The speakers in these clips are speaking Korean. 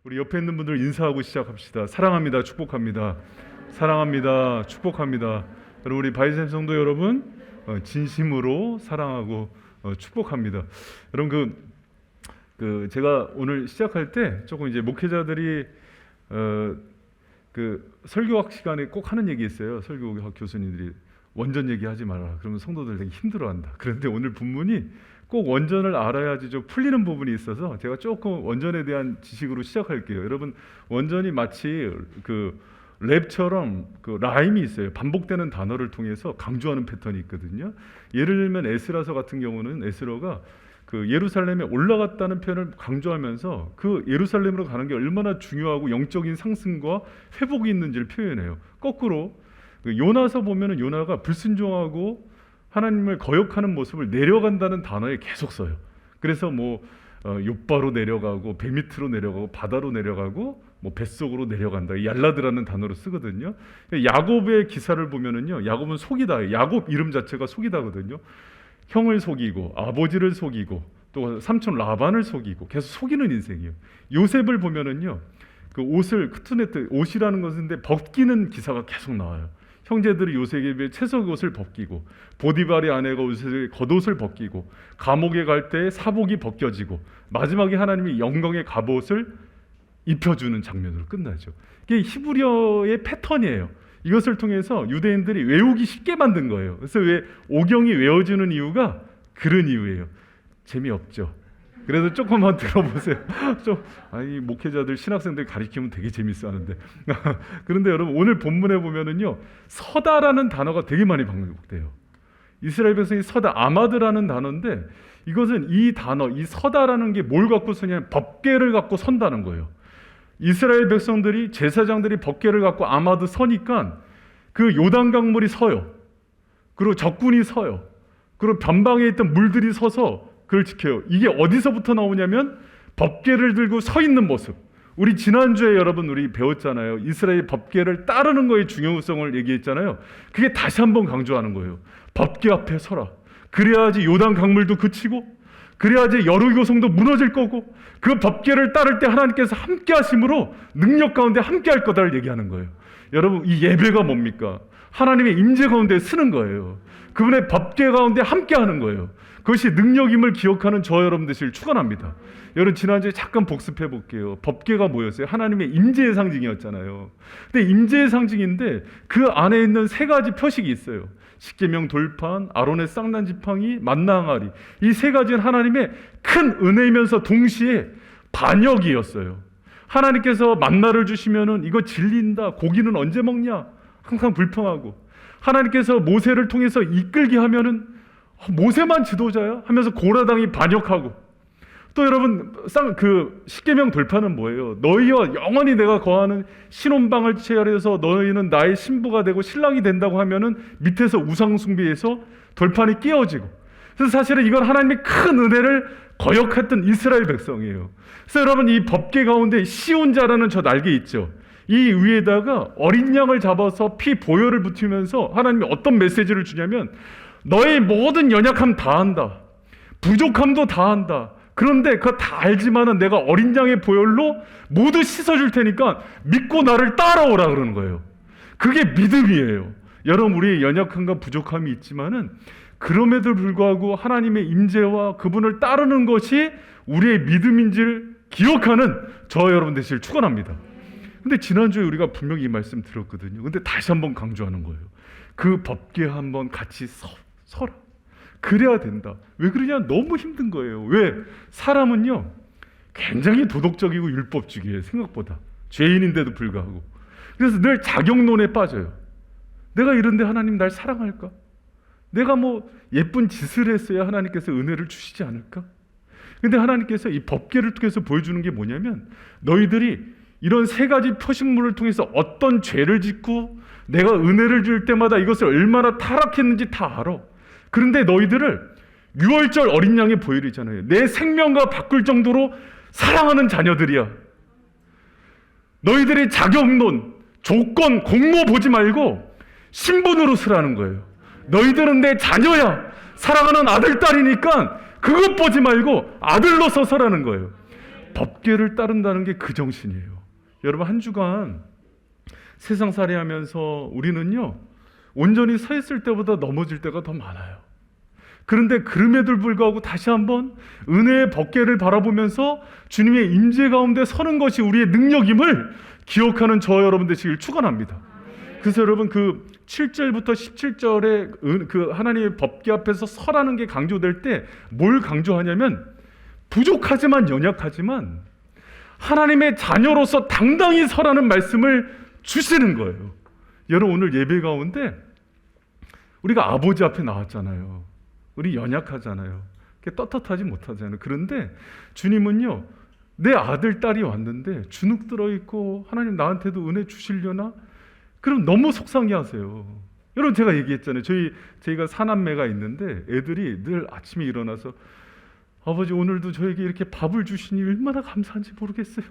우리 옆에 있는 분들 인사하고 시작합시다. 사랑합니다. 축복합니다. 사랑합니다. 축복합니다. 여러분, 우리 바이샘 성도 여러분, 진심으로 사랑하고 축복합니다. 여러분, 제가 오늘 시작할 때 조금 이제 목회자들이 설교학 시간에 꼭 하는 얘기 있어요. 설교학 교수님들이 원전 얘기하지 마라. 그러면 성도들 되게 힘들어한다. 그런데 오늘 본문이 꼭 원전을 알아야지 좀 풀리는 부분이 있어서 제가 조금 원전에 대한 지식으로 시작할게요. 여러분, 원전이 마치 랩처럼 라임이 있어요. 반복되는 단어를 통해서 강조하는 패턴이 있거든요. 예를 들면 에스라서 같은 경우는 에스라가 예루살렘에 올라갔다는 표현을 강조하면서 그 예루살렘으로 가는 게 얼마나 중요하고 영적인 상승과 회복이 있는지를 표현해요. 거꾸로 요나서 보면은 요나가 불순종하고 하나님을 거역하는 모습을 내려간다는 단어에 계속 써요. 그래서 욥바로 내려가고 배 밑으로 내려가고 바다로 내려가고 뱃속으로 내려간다. 얄라드라는 단어로 쓰거든요. 야곱의 기사를 보면은요, 야곱은 속이다. 야곱 이름 자체가 속이다거든요. 형을 속이고 아버지를 속이고 또 삼촌 라반을 속이고 계속 속이는 인생이에요. 요셉을 보면은요, 그 옷을 크투네트 옷이라는 것인데 벗기는 기사가 계속 나와요. 형제들이 요셉의 채석 옷을 벗기고 보디발의 아내가 요셉의 겉옷을 벗기고 감옥에 갈 때 사복이 벗겨지고 마지막에 하나님이 영광의 갑옷을 입혀주는 장면으로 끝나죠. 이게 히브리어의 패턴이에요. 이것을 통해서 유대인들이 외우기 쉽게 만든 거예요. 그래서 왜 오경이 외워지는 이유가 그런 이유예요. 재미없죠. 그래서 조금만 들어보세요. 목회자들, 신학생들 가르치면 되게 재밌어하는데. 그런데 여러분, 오늘 본문에 보면은요, 서다라는 단어가 되게 많이 반복돼요. 이스라엘 백성이 서다, 아마드라는 단어인데, 이것은 이 단어, 이 서다라는 게 뭘 갖고 서냐면 법궤를 갖고 선다는 거예요. 이스라엘 백성들이, 제사장들이 법궤를 갖고 아마드 서니까 그 요단 강물이 서요. 그리고 적군이 서요. 그리고 변방에 있던 물들이 서서 그걸 지켜요. 이게 어디서부터 나오냐면 법궤를 들고 서 있는 모습. 우리 지난주에 여러분 우리 배웠잖아요. 이스라엘 법궤를 따르는 거의 중요성을 얘기했잖아요. 그게 다시 한번 강조하는 거예요. 법궤 앞에 서라. 그래야지 요단 강물도 그치고, 그래야지 여리고성도 무너질 거고, 그 법궤를 따를 때 하나님께서 함께 하심으로 능력 가운데 함께 할 거다를 얘기하는 거예요. 여러분, 이 예배가 뭡니까? 하나님의 임재 가운데 쓰는 거예요. 그분의 법궤 가운데 함께 하는 거예요. 그것이 능력임을 기억하는 저 여러분 되시길 축원합니다. 여러분, 지난주에 잠깐 복습해 볼게요. 법궤가 뭐였어요? 하나님의 임재의 상징이었잖아요. 근데 임재의 상징인데 그 안에 있는 세 가지 표식이 있어요. 십계명 돌판, 아론의 쌍난 지팡이, 만나 항아리. 이 세 가지는 하나님의 큰 은혜이면서 동시에 반역이었어요. 하나님께서 만나를 주시면은 이거 질린다. 고기는 언제 먹냐? 항상 불평하고. 하나님께서 모세를 통해서 이끌게 하면은 모세만 지도자야? 하면서 고라당이 반역하고. 또 여러분, 십계명 돌파는 뭐예요? 너희와 영원히 내가 거하는 신혼방을 취하여서 너희는 나의 신부가 되고 신랑이 된다고 하면은 밑에서 우상숭배에서 돌판이 끼어지고. 그래서 사실은 이건 하나님의 큰 은혜를 거역했던 이스라엘 백성이에요. 그래서 여러분, 이 법궤 가운데 시온자라는 저 날개 있죠. 이 위에다가 어린 양을 잡아서 피 보혈을 붙이면서 하나님이 어떤 메시지를 주냐면, 너의 모든 연약함 다 한다. 부족함도 다 한다. 그런데 그거 다 알지만은 내가 어린 양의 보혈로 모두 씻어줄 테니까 믿고 나를 따라오라 그러는 거예요. 그게 믿음이에요. 여러분, 우리의 연약함과 부족함이 있지만은 그럼에도 불구하고 하나님의 임재와 그분을 따르는 것이 우리의 믿음인지를 기억하는 저 여러분 되시길 축원합니다. 근데 지난주에 우리가 분명히 이 말씀 들었거든요. 근데 다시 한번 강조하는 거예요. 그 법궤 한번 같이 서라. 그래야 된다. 왜 그러냐? 너무 힘든 거예요. 왜? 사람은요, 굉장히 도덕적이고 율법주의예요. 생각보다. 죄인인데도 불구하고. 그래서 늘 자격론에 빠져요. 내가 이런데 하나님 날 사랑할까? 내가 예쁜 짓을 했어야 하나님께서 은혜를 주시지 않을까? 근데 하나님께서 이 법궤를 통해서 보여주는 게 뭐냐면, 너희들이 이런 세 가지 표식물을 통해서 어떤 죄를 짓고 내가 은혜를 줄 때마다 이것을 얼마나 타락했는지 다 알아. 그런데 너희들을 6월절 어린 양의 보혈이잖아요. 내 생명과 바꿀 정도로 사랑하는 자녀들이야. 너희들의 자격론, 조건, 공모 보지 말고 신분으로 쓰라는 거예요. 너희들은 내 자녀야. 사랑하는 아들, 딸이니까 그것 보지 말고 아들로 서서라는 거예요. 법궤를 따른다는 게 그 정신이에요. 여러분, 한 주간 세상살이 하면서 우리는요, 온전히 서 있을 때보다 넘어질 때가 더 많아요. 그런데 그럼에도 불구하고 다시 한번 은혜의 법궤를 바라보면서 주님의 임재 가운데 서는 것이 우리의 능력임을 기억하는 저 여러분 되시길 축원합니다. 그래서 여러분, 그 7절부터 17절에 그 하나님의 법궤 앞에서 서라는 게 강조될 때 뭘 강조하냐면, 부족하지만 연약하지만 하나님의 자녀로서 당당히 서라는 말씀을 주시는 거예요. 여러분, 오늘 예배 가운데 우리가 아버지 앞에 나왔잖아요. 우리 연약하잖아요. 떳떳하지 못하잖아요. 그런데 주님은요, 내 아들, 딸이 왔는데 주눅 들어있고 하나님 나한테도 은혜 주시려나? 그럼 너무 속상해 하세요. 여러분, 제가 얘기했잖아요. 저희가 사남매가 있는데 애들이 늘 아침에 일어나서 아버지, 오늘도 저에게 이렇게 밥을 주시니 얼마나 감사한지 모르겠어요.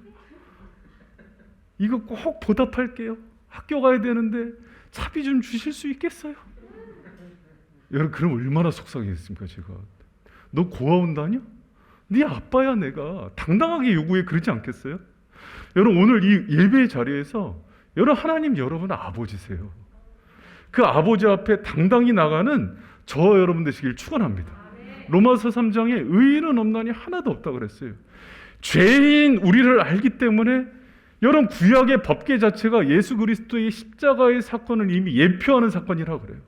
이거 꼭 보답할게요. 학교 가야 되는데 차비 좀 주실 수 있겠어요? 여러분, 그럼 얼마나 속상했습니까? 제가 너 고아원 다녀? 네 아빠야. 내가 당당하게 요구해. 그러지 않겠어요? 여러분, 오늘 이 예배의 자리에서 여러분, 하나님 여러분 아버지세요. 그 아버지 앞에 당당히 나가는 저 여러분 되시길 축원합니다. 로마서 3장에 의인은 없나니 하나도 없다고 그랬어요. 죄인 우리를 알기 때문에 여러분, 구약의 법궤 자체가 예수 그리스도의 십자가의 사건을 이미 예표하는 사건이라고 그래요.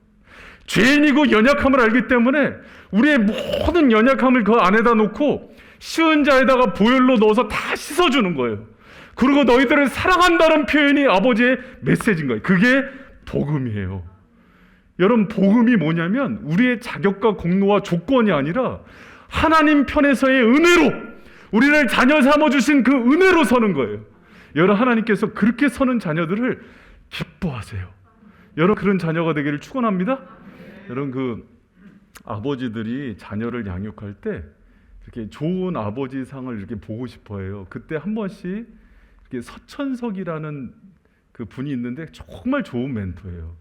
죄인이고 연약함을 알기 때문에 우리의 모든 연약함을 그 안에다 놓고 쉬운 자에다가 보혈로 넣어서 다 씻어주는 거예요. 그리고 너희들을 사랑한다는 표현이 아버지의 메시지인 거예요. 그게 복음이에요. 여러분, 복음이 뭐냐면 우리의 자격과 공로와 조건이 아니라 하나님 편에서의 은혜로, 우리를 자녀 삼아주신 그 은혜로 서는 거예요. 여러분, 하나님께서 그렇게 서는 자녀들을 기뻐하세요. 여러분, 그런 자녀가 되기를 축원합니다. 여러분, 그 아버지들이 자녀를 양육할 때 이렇게 좋은 아버지 상을 이렇게 보고 싶어해요. 그때 한 번씩 이렇게 서천석이라는 그 분이 있는데 정말 좋은 멘토예요.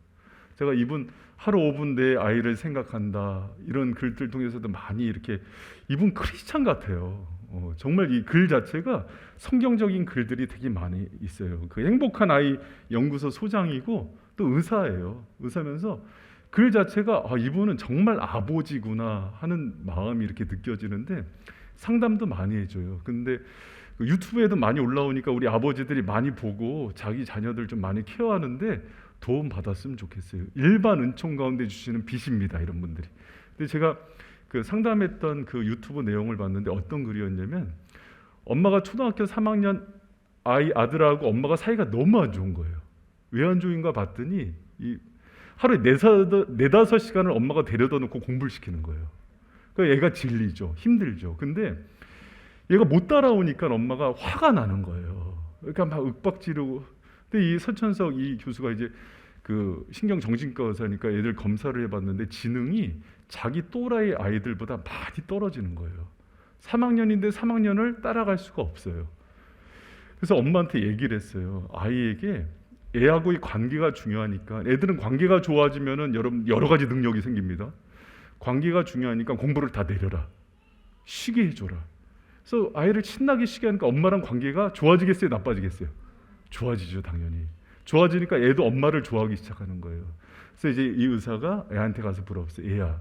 제가 이분 하루 5분 내 아이를 생각한다 이런 글들 통해서도 많이 이렇게, 이분 크리스찬 같아요. 정말 이 글 자체가 성경적인 글들이 되게 많이 있어요. 그 행복한 아이 연구소 소장이고 또 의사예요. 의사면서 글 자체가 이분은 정말 아버지구나 하는 마음이 이렇게 느껴지는데 상담도 많이 해줘요. 근데 유튜브에도 많이 올라오니까 우리 아버지들이 많이 보고 자기 자녀들 좀 많이 케어하는데 도움 받았으면 좋겠어요. 일반 은총 가운데 주시는 빛입니다, 이런 분들이. 근데 제가 그 상담했던 그 유튜브 내용을 봤는데 어떤 글이었냐면, 엄마가 초등학교 3학년 아들하고 엄마가 사이가 너무 안 좋은 거예요. 왜 안 좋은가 봤더니 하루에 4-5시간을 엄마가 데려다 놓고 공부를 시키는 거예요. 그러니까 얘가 질리죠. 힘들죠. 근데 얘가 못 따라오니까 엄마가 화가 나는 거예요. 그러니까 막 윽박 지르고. 근데 이 서천석 이 교수가 이제 그 신경정신과 의사니까 애들 검사를 해봤는데 지능이 자기 또라이 아이들보다 많이 떨어지는 거예요. 3학년인데 3학년을 따라갈 수가 없어요. 그래서 엄마한테 얘기를 했어요. 아이에게 애하고의 관계가 중요하니까, 애들은 관계가 좋아지면은 여러 가지 능력이 생깁니다. 관계가 중요하니까 공부를 다 내려라. 쉬게 해줘라. 그래서 아이를 신나게 쉬게 하니까 엄마랑 관계가 좋아지겠어요, 나빠지겠어요? 좋아지죠, 당연히. 좋아지니까 애도 엄마를 좋아하기 시작하는 거예요. 그래서 이제 이 의사가 애한테 가서 물어봤어요. 애야,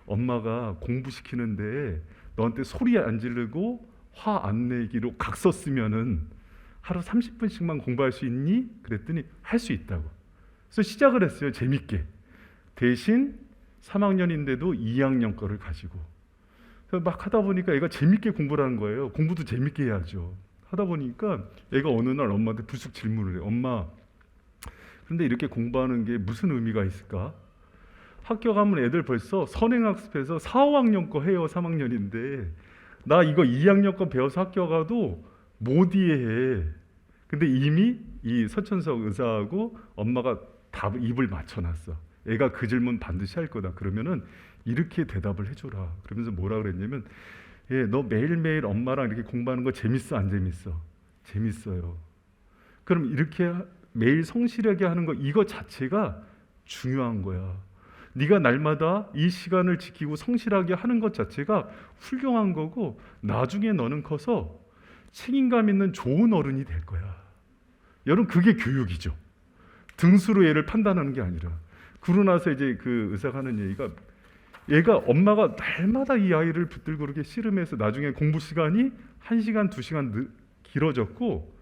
엄마가 공부시키는데 너한테 소리 안 지르고 화 안 내기로 각 썼으면은 하루 30분씩만 공부할 수 있니? 그랬더니 할 수 있다고. 그래서 시작을 했어요, 재밌게. 대신 3학년인데도 2학년 거를 가지고. 그래서 막 하다 보니까 애가 재밌게 공부를 하는 거예요. 공부도 재밌게 해야죠. 하다 보니까 애가 어느 날 엄마한테 불쑥 질문을 해요. 엄마, 그런데 이렇게 공부하는 게 무슨 의미가 있을까? 학교 가면 애들 벌써 선행학습해서 4, 5학년 거 해요. 3학년인데 나 이거 2학년 거 배워서 학교 가도 못 이해해. 근데 이미 이 서천석 의사하고 엄마가 답 입을 맞춰놨어. 애가 그 질문 반드시 할 거다. 그러면은 이렇게 대답을 해줘라. 그러면서 뭐라 그랬냐면, 너 매일매일 엄마랑 이렇게 공부하는 거 재밌어, 안 재밌어? 재밌어요. 그럼 이렇게 매일 성실하게 하는 거, 이거 자체가 중요한 거야. 네가 날마다 이 시간을 지키고 성실하게 하는 것 자체가 훌륭한 거고, 나중에 너는 커서 책임감 있는 좋은 어른이 될 거야. 여러분, 그게 교육이죠. 등수로 얘를 판단하는 게 아니라. 그러고 나서 이제 그 의사가 하는 얘기가, 얘가 엄마가 날마다 이 아이를 붙들고 이렇게 씨름해서 나중에 공부 시간이 1시간, 2시간 길어졌고,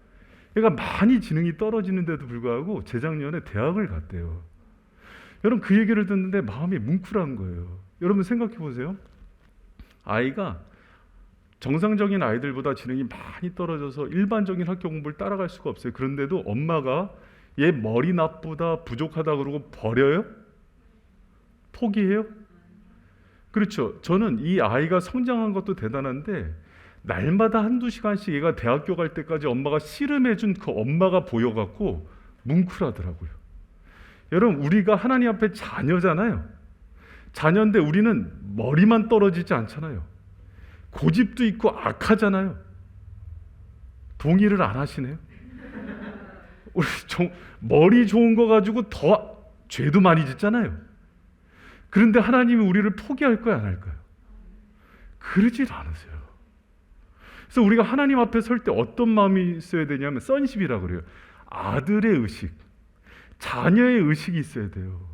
얘가 많이 지능이 떨어지는데도 불구하고 재작년에 대학을 갔대요. 여러분, 그 얘기를 듣는데 마음이 뭉클한 거예요. 여러분 생각해 보세요. 아이가 정상적인 아이들보다 지능이 많이 떨어져서 일반적인 학교 공부를 따라갈 수가 없어요. 그런데도 엄마가 얘 머리 나쁘다, 부족하다 그러고 버려요? 포기해요? 그렇죠. 저는 이 아이가 성장한 것도 대단한데 날마다 1~2시간씩 얘가 대학교 갈 때까지 엄마가 씨름해준 그 엄마가 보여갖고 뭉클하더라고요. 여러분, 우리가 하나님 앞에 자녀잖아요. 자녀인데 우리는 머리만 떨어지지 않잖아요. 고집도 있고 악하잖아요. 동의를 안 하시네요. 우리 머리 좋은 거 가지고 더 죄도 많이 짓잖아요. 그런데 하나님이 우리를 포기할까요, 안 할까요? 그러질 않으세요. 그래서 우리가 하나님 앞에 설 때 어떤 마음이 있어야 되냐면 선십이라고 그래요. 아들의 의식, 자녀의 의식이 있어야 돼요.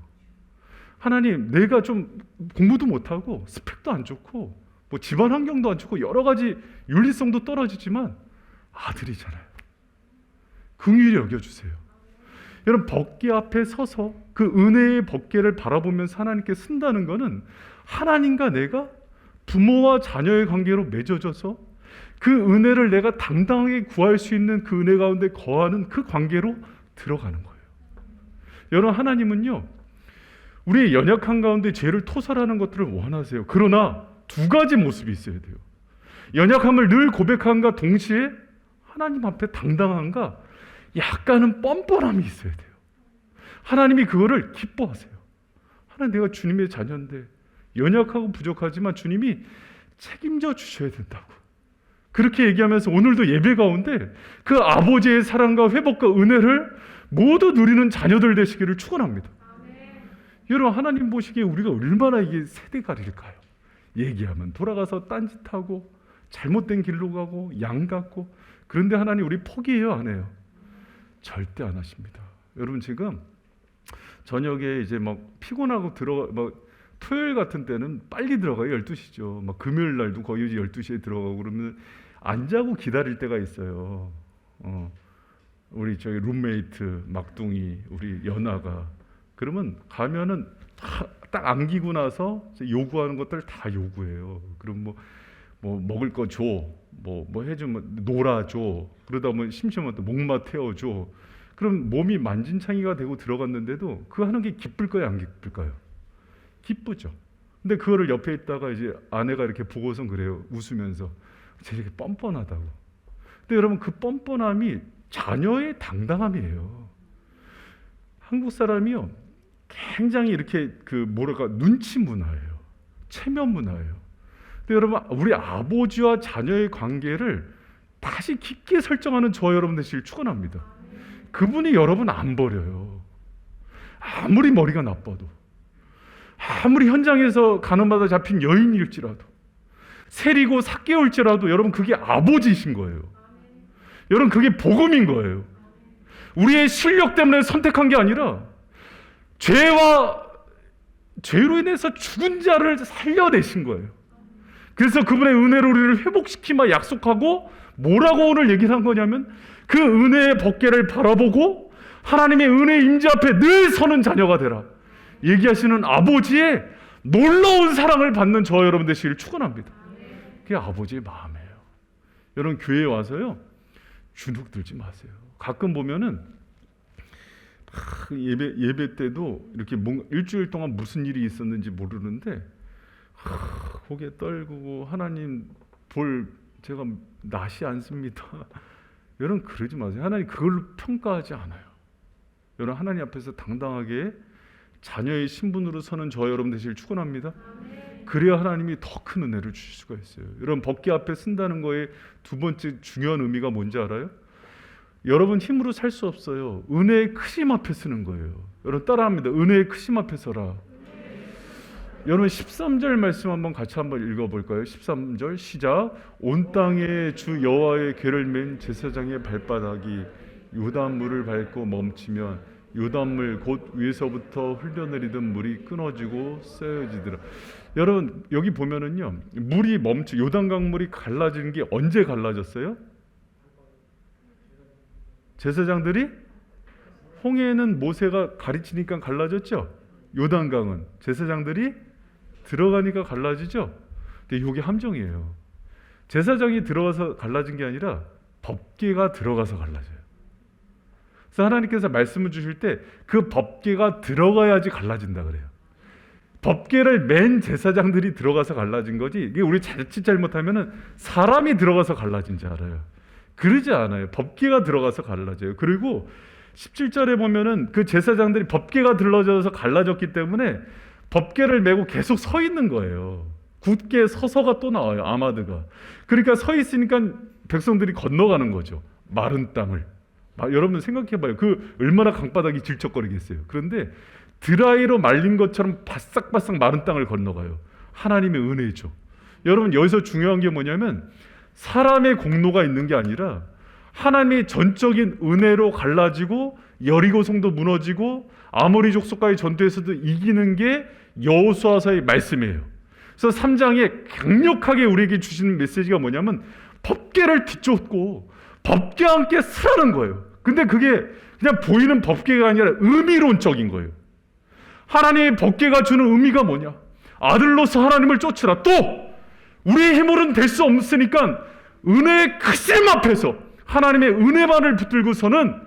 하나님, 내가 좀 공부도 못하고 스펙도 안 좋고 뭐 집안 환경도 안 좋고 여러 가지 윤리성도 떨어지지만 아들이잖아요. 긍휼히 여겨주세요. 여러분, 법궤 앞에 서서 그 은혜의 법궤를 바라보면서 하나님께 쓴다는 것은 하나님과 내가 부모와 자녀의 관계로 맺어져서 그 은혜를 내가 당당하게 구할 수 있는 그 은혜 가운데 거하는 그 관계로 들어가는 거예요. 여러분, 하나님은요, 우리의 연약한 가운데 죄를 토설하는 것들을 원하세요. 그러나 2가지 모습이 있어야 돼요. 연약함을 늘 고백함과 동시에 하나님 앞에 당당함과 약간은 뻔뻔함이 있어야 돼요. 하나님이 그거를 기뻐하세요. 하나님, 내가 주님의 자녀인데 연약하고 부족하지만 주님이 책임져 주셔야 된다고. 그렇게 얘기하면서 오늘도 예배 가운데 그 아버지의 사랑과 회복과 은혜를 모두 누리는 자녀들 되시기를 축원합니다. 여러분, 하나님 보시기에 우리가 얼마나 이게 세대가리일까요? 얘기하면 돌아가서 딴짓하고 잘못된 길로 가고 양 같고. 그런데 하나님 우리 포기해요, 안 해요? 절대 안 하십니다. 여러분, 지금 저녁에 이제 막 피곤하고 토요일 같은 때는 빨리 들어가요. 12시죠. 막 금요일 날도 거의 12시에 들어가고 그러면 안 자고 기다릴 때가 있어요. 우리 저기 룸메이트 막둥이 우리 연아가 그러면 가면은 딱 안기고 나서 요구하는 것들 다 요구해요. 그럼 뭐 먹을 거 줘, 뭐 해주면 놀아줘. 그러다 보면 심심하면 또 목마 태워줘. 그럼 몸이 만진창이가 되고 들어갔는데도 그거 하는 게 기쁠까요, 안 기쁠까요? 기쁘죠. 근데 그거를 옆에 있다가 이제 아내가 이렇게 보고선 그래요. 웃으면서 저렇게 뻔뻔하다고. 근데 여러분, 그 뻔뻔함이 자녀의 당당함이에요. 한국 사람이요, 굉장히 이렇게 눈치 문화예요. 체면 문화예요. 근데 여러분, 우리 아버지와 자녀의 관계를 다시 깊게 설정하는 저와 여러분 되시길 축원합니다. 그분이 여러분 안 버려요. 아무리 머리가 나빠도, 아무리 현장에서 가늠하다 잡힌 여인일지라도, 세리고 삭개올지라도 여러분 그게 아버지이신 거예요. 여러분, 그게 복음인 거예요. 우리의 실력 때문에 선택한 게 아니라 죄로 인해서 죽은 자를 살려내신 거예요. 그래서 그분의 은혜로 우리를 회복시키마 약속하고 뭐라고 오늘 얘기를 한 거냐면 그 은혜의 법궤를 바라보고 하나님의 은혜의 임재 앞에 늘 서는 자녀가 되라 얘기하시는 아버지의 놀라운 사랑을 받는 저와 여러분 되시기를 축원합니다. 그게 아버지의 마음이에요. 여러분, 교회에 와서요, 주눅 들지 마세요. 가끔 보면은 예배 때도 이렇게 일주일 동안 무슨 일이 있었는지 모르는데 고개 떨구고 하나님 제가 낯이 않습니다. 여러분, 그러지 마세요. 하나님 그걸로 평가하지 않아요. 여러분, 하나님 앞에서 당당하게 자녀의 신분으로 서는 저 여러분 되시길 축원합니다. 그래야 하나님이 더 큰 은혜를 주실 수가 있어요. 여러분, 법궤 앞에 쓴다는 거에 2번째 중요한 의미가 뭔지 알아요? 여러분 힘으로 살 수 없어요. 은혜의 크심 앞에 쓰는 거예요. 여러분 따라합니다. 은혜의 크심 앞에 서라. 여러분 13절 말씀 한번 같이 한번 읽어볼까요? 13절 시작. 온 땅에 주 여호와의 궤를 맨 제사장의 발바닥이 요단물을 밟고 멈추면 요단물 곧 위에서부터 흘러내리던 물이 끊어지고 쓰여지더라. 여러분 여기 보면은요, 물이 요단강 물이 갈라지는 게 언제 갈라졌어요? 제사장들이 홍해는 모세가 가르치니까 갈라졌죠. 요단강은 제사장들이 들어가니까 갈라지죠. 근데 이게 함정이에요. 제사장이 들어가서 갈라진 게 아니라 법궤가 들어가서 갈라져요. 그래서 하나님께서 말씀을 주실 때 그 법궤가 들어가야지 갈라진다 그래요. 법궤를 맨 제사장들이 들어가서 갈라진 거지, 이게 우리 자칫 잘못하면은 사람이 들어가서 갈라진 줄 알아요. 그러지 않아요. 법궤가 들어가서 갈라져요. 그리고 17절에 보면은 그 제사장들이 법궤가 들러져서 갈라졌기 때문에 법궤를 메고 계속 서 있는 거예요. 굳게 서서가 또 나와요. 아마드가. 그러니까 서 있으니까 백성들이 건너가는 거죠. 마른 땅을. 여러분 생각해봐요. 그 얼마나 강바닥이 질척거리겠어요. 그런데 드라이로 말린 것처럼 바싹바싹 마른 땅을 건너가요. 하나님의 은혜죠. 여러분 여기서 중요한 게 뭐냐면 사람의 공로가 있는 게 아니라 하나님의 전적인 은혜로 갈라지고 여리고성도 무너지고 아모리 족속과의 전투에서도 이기는 게 여호수아서의 말씀이에요. 그래서 3장에 강력하게 우리에게 주시는 메시지가 뭐냐면 법궤를 뒤쫓고 법궤와 함께 쓰라는 거예요. 근데 그게 그냥 보이는 법궤가 아니라 의미론적인 거예요. 하나님의 법궤가 주는 의미가 뭐냐? 아들로서 하나님을 쫓으라. 또 우리의 힘으로는 될 수 없으니까 은혜의 크심 앞에서 하나님의 은혜만을 붙들고서는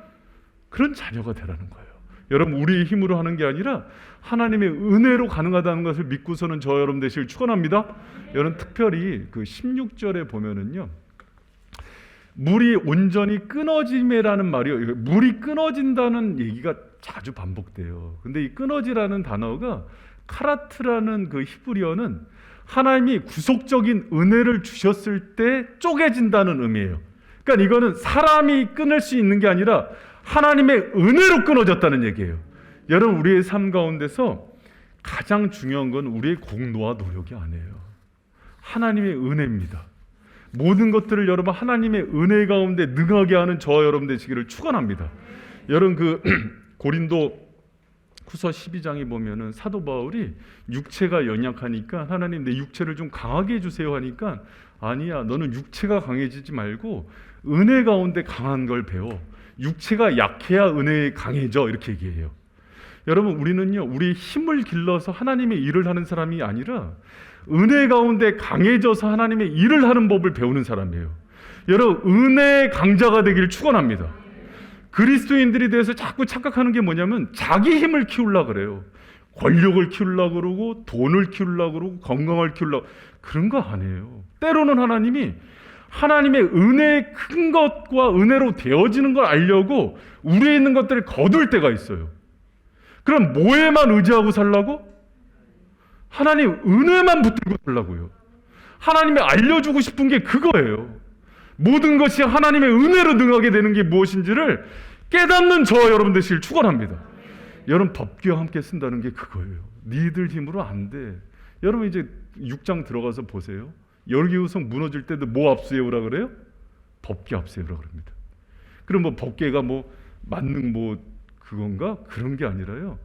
그런 자녀가 되라는 거예요. 여러분 우리의 힘으로 하는 게 아니라 하나님의 은혜로 가능하다는 것을 믿고서는 저 여러분 되시길 축원합니다. 여러분 특별히 그 16절에 보면은요, 물이 온전히 끊어짐이라는 말이요. 물이 끊어진다는 얘기가 자주 반복돼요. 근데 이 끊어지라는 단어가 카라트라는 그 히브리어는 하나님이 구속적인 은혜를 주셨을 때 쪼개진다는 의미예요. 그러니까 이거는 사람이 끊을 수 있는 게 아니라 하나님의 은혜로 끊어졌다는 얘기예요. 여러분 우리의 삶 가운데서 가장 중요한 건 우리의 공로와 노력이 아니에요. 하나님의 은혜입니다. 모든 것들을 여러분 하나님의 은혜 가운데 능하게 하는 저와 여러분 되시기를 축원합니다. 여러분 그 고린도 후서 12장에 보면은 사도 바울이 육체가 연약하니까 하나님 내 육체를 좀 강하게 해주세요 하니까 아니야, 너는 육체가 강해지지 말고 은혜 가운데 강한 걸 배워. 육체가 약해야 은혜에 강해져, 이렇게 얘기해요. 여러분 우리는요, 우리 힘을 길러서 하나님의 일을 하는 사람이 아니라 은혜 가운데 강해져서 하나님의 일을 하는 법을 배우는 사람이에요. 여러분 은혜의 강자가 되기를 축원합니다. 그리스도인들이 대해서 자꾸 착각하는 게 뭐냐면 자기 힘을 키우려고 그래요. 권력을 키우려고 그러고 돈을 키우려고 그러고 건강을 키우려고, 그런 거 아니에요. 때로는 하나님이 하나님의 은혜의 큰 것과 은혜로 되어지는 걸 알려고 우리에 있는 것들을 거둘 때가 있어요. 그럼 뭐에만 의지하고 살라고? 하나님 은혜만 붙들고 살라고요. 하나님이 알려주고 싶은 게 그거예요. 모든 것이 하나님의 은혜로 능하게 되는 게 무엇인지를 깨닫는 저와 여러분 되시길 축원합니다. 여러분 법궤와 함께 쓴다는 게 그거예요. 니들 힘으로 안 돼. 여러분 이제 6장 들어가서 보세요. 여리고성 무너질 때도 뭐 앞세우라 그래요? 법궤 앞세우라 그럽니다. 그럼 뭐 법궤가 뭐 만능 뭐 그건가? 그런 게 아니라요.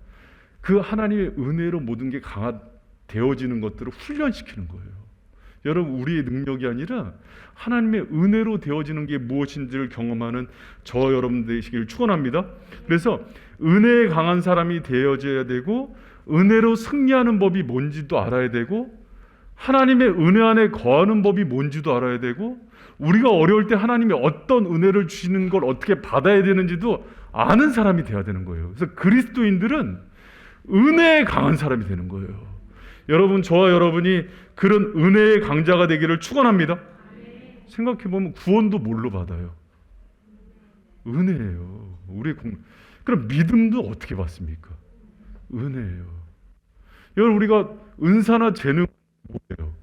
그 하나님의 은혜로 모든 게 되어지는 것들을 훈련시키는 거예요. 여러분 우리의 능력이 아니라 하나님의 은혜로 되어지는 게 무엇인지를 경험하는 저 여러분 되시길 축원합니다. 그래서 은혜에 강한 사람이 되어져야 되고 은혜로 승리하는 법이 뭔지도 알아야 되고 하나님의 은혜 안에 거하는 법이 뭔지도 알아야 되고 우리가 어려울 때 하나님이 어떤 은혜를 주시는 걸 어떻게 받아야 되는지도 아는 사람이 돼야 되는 거예요. 그래서 그리스도인들은 은혜에 강한 사람이 되는 거예요. 여러분 저와 여러분이 그런 은혜의 강자가 되기를 축원합니다. 생각해보면 구원도 뭘로 받아요? 은혜예요. 그럼 믿음도 어떻게 받습니까? 은혜예요. 여러분 우리가 은사나 재능 뭐예요?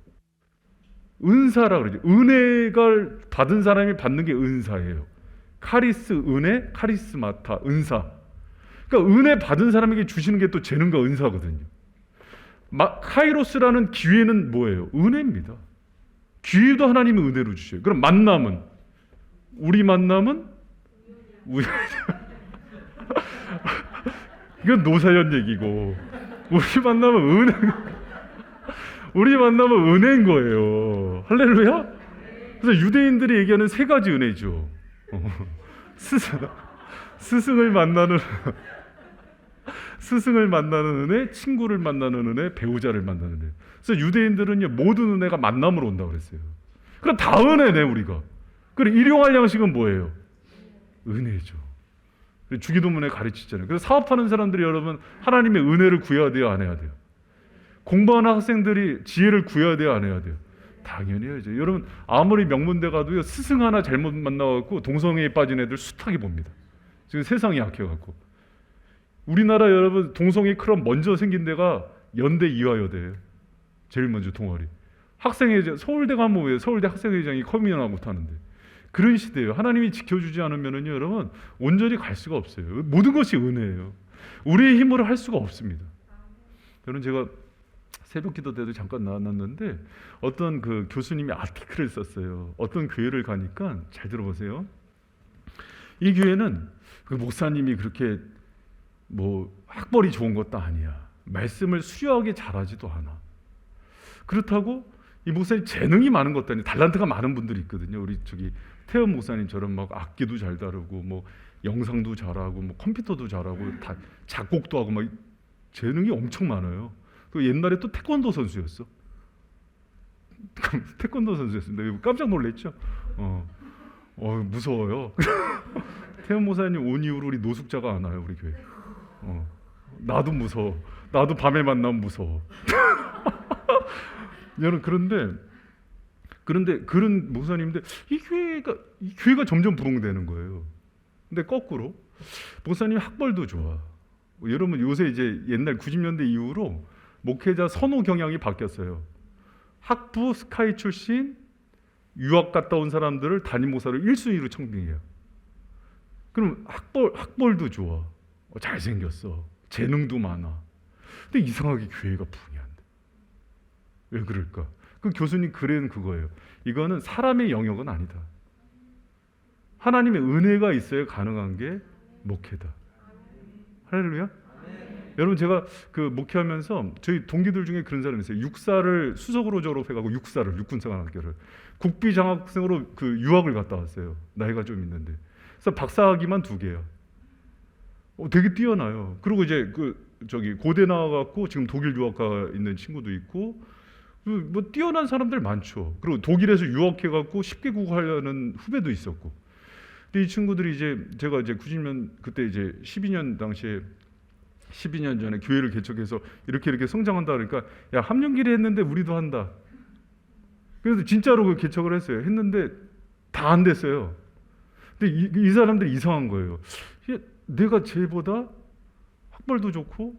은사라 그러죠. 은혜가 받은 사람이 받는 게 은사예요. 카리스 은혜, 카리스마타 은사. 그러니까 은혜 받은 사람에게 주시는 게 또 재능과 은사거든요. 카이로스라는 기회는 뭐예요? 은혜입니다. 기회도 하나님이 은혜로 주셔요. 그럼 만남은, 우리 만남은 이건 노사연 얘기고, 우리 만남은 우리 만남은 은혜인 거예요. 할렐루야. 그래서 유대인들이 얘기하는 세 가지 은혜죠. 스승을 만나는 스승을 만나는 은혜, 친구를 만나는 은혜, 배우자를 만나는 은혜. 그래서 유대인들은요, 모든 은혜가 만남으로 온다고 그랬어요. 그럼 다 은혜네, 우리가. 그래, 일용할 양식은 뭐예요? 은혜죠. 주기도문에 가르치잖아요. 그래서 사업하는 사람들이 여러분, 하나님의 은혜를 구해야 돼요, 안 해야 돼요? 공부하는 학생들이 지혜를 구해야 돼요, 안 해야 돼요? 당연히 해야죠. 여러분, 아무리 명문대 가도요, 스승 하나 잘못 만나갖고 동성애에 빠진 애들 숱하게 봅니다. 지금 세상이 약해갖고. 우리나라 여러분, 동성애 클럽 먼저 생긴 데가 연대 이화여대예요. 제일 먼저 동아리. 학생회장, 서울대 가면 왜 서울대 학생회장이 커뮤니나 못하는데. 그런 시대예요. 하나님이 지켜주지 않으면은요, 여러분, 온전히 갈 수가 없어요. 모든 것이 은혜예요. 우리의 힘으로 할 수가 없습니다. 저는 제가 새벽 기도 때도 잠깐 나왔는데 어떤 그 교수님이 아티클을 썼어요. 어떤 교회를 가니까, 잘 들어보세요. 이 교회는 그 목사님이 그렇게 뭐 학벌이 좋은 것도 아니야. 말씀을 수려하게 잘하지도 않아. 그렇다고 이 목사님 재능이 많은 것도 아니야. 달란트가 많은 분들이 있거든요. 우리 태연 목사님처럼 막 악기도 잘 다루고 뭐 영상도 잘하고 뭐 컴퓨터도 잘하고 다 작곡도 하고 막 재능이 엄청 많아요. 그 옛날에 또 태권도 선수였어. 태권도 선수였습니다. 깜짝 놀랐죠. 무서워요. 태연 목사님 온 이후로 우리 노숙자가 안 와요, 우리 교회. 나도 무서워. 나도 밤에 만나면 무서워. 여러분, 그런데 그런 목사님인데 이 교회가 점점 부흥되는 거예요. 근데 거꾸로 목사님 학벌도 좋아. 여러분, 요새 이제 옛날 90년대 이후로 목회자 선호 경향이 바뀌었어요. 학부 스카이 출신 유학 갔다 온 사람들을 담임 목사로 1순위로 청빙해요. 그럼 학벌도 좋아. 잘생겼어. 재능도 많아. 근데 이상하게 교회가 부흥이 안 돼. 왜 그럴까? 그 교수님 글에는 그거예요. 이거는 사람의 영역은 아니다. 하나님의 은혜가 있어야 가능한 게 목회다. 할렐루야? 여러분, 제가 그 목회하면서 저희 동기들 중에 그런 사람이 있어요. 육사를 수석으로 졸업해가고 육군사관학교를 국비 장학생으로 그 유학을 갔다 왔어요. 나이가 좀 있는데. 그래서 박사학위만 2개야. 되게 뛰어나요. 그리고 이제 고대 나와갖고 지금 독일 유학 가 있는 친구도 있고, 뭐 뛰어난 사람들 많죠. 그리고 독일에서 유학해갖고 10개국 하려는 후배도 있었고. 근데 이 친구들이 제가 90년 그때 12년 당시에 12년 전에 교회를 개척해서 이렇게 성장한다 그러니까, 야, 함령기를 했는데 우리도 한다. 그래서 진짜로 그 개척을 했어요. 했는데 다 안 됐어요. 근데 이 사람들이 이상한 거예요. 내가 쟤보다 학벌도 좋고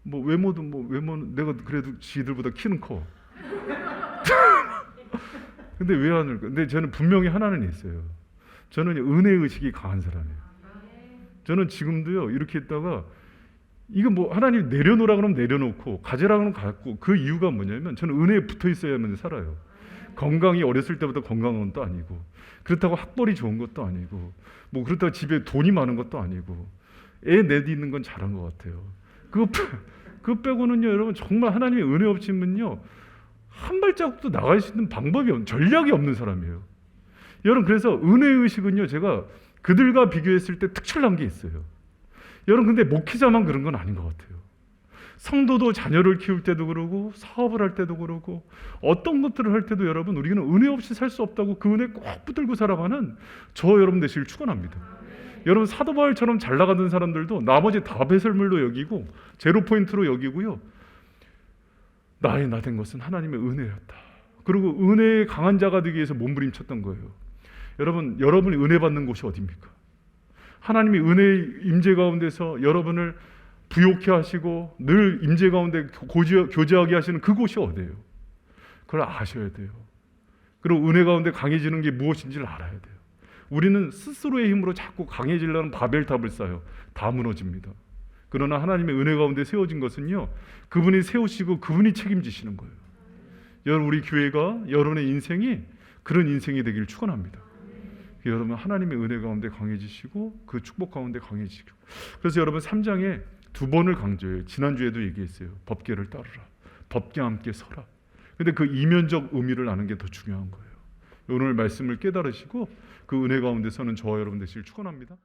뭐 외모는 내가 그래도 지들보다 키는 커. 근데 왜 안 할까? 근데 저는 분명히 하나는 있어요. 저는 은혜 의식이 강한 사람이에요. 저는 지금도요, 이렇게 있다가 이거 뭐 하나님 내려놓으라 그러면 내려놓고 가지라 그러면 갖고, 그 이유가 뭐냐면 저는 은혜에 붙어 있어야만 살아요. 건강이 어렸을 때부터 건강한 것도 아니고, 그렇다고 학벌이 좋은 것도 아니고, 뭐 그렇다고 집에 돈이 많은 것도 아니고, 애 내딛는 건 잘한 것 같아요. 그거 빼고는요, 여러분, 정말 하나님의 은혜 없이면요 한 발자국도 나갈 수 있는 전략이 없는 사람이에요. 여러분, 그래서 은혜 의식은요, 제가 그들과 비교했을 때 특출난 게 있어요. 여러분, 근데 목회자만 그런 건 아닌 것 같아요. 성도도 자녀를 키울 때도 그러고, 사업을 할 때도 그러고, 어떤 것들을 할 때도 여러분, 우리는 은혜 없이 살 수 없다고 그 은혜 꼭 붙들고 살아가는 저 여러분 되시길 축원합니다. 여러분, 사도 바울처럼 잘 나가던 사람들도 나머지 다 배설물로 여기고 제로 포인트로 여기고요, 나의 나 된 것은 하나님의 은혜였다. 그리고 은혜의 강한 자가 되기 위해서 몸부림쳤던 거예요. 여러분이 은혜 받는 곳이 어디입니까? 하나님이 은혜의 임재 가운데서 여러분을 부욕해 하시고 늘 임재 가운데 교제하게 하시는 그곳이 어디예요? 그걸 아셔야 돼요. 그리고 은혜 가운데 강해지는 게 무엇인지를 알아야 돼요. 우리는 스스로의 힘으로 자꾸 강해지려는 바벨탑을 쌓아요. 다 무너집니다. 그러나 하나님의 은혜 가운데 세워진 것은요, 그분이 세우시고 그분이 책임지시는 거예요. 여러분, 우리 교회가 여러분의 인생이 그런 인생이 되기를 축원합니다. 여러분, 하나님의 은혜 가운데 강해지시고 그 축복 가운데 강해지시고. 그래서 여러분 3장에 2번을 강조해요. 지난주에도 얘기했어요. 법궤를 따르라, 법궤와 함께 서라. 근데 그 이면적 의미를 아는 게 더 중요한 거예요. 오늘 말씀을 깨달으시고 그 은혜 가운데 서는 저와 여러분 되시길 축원합니다.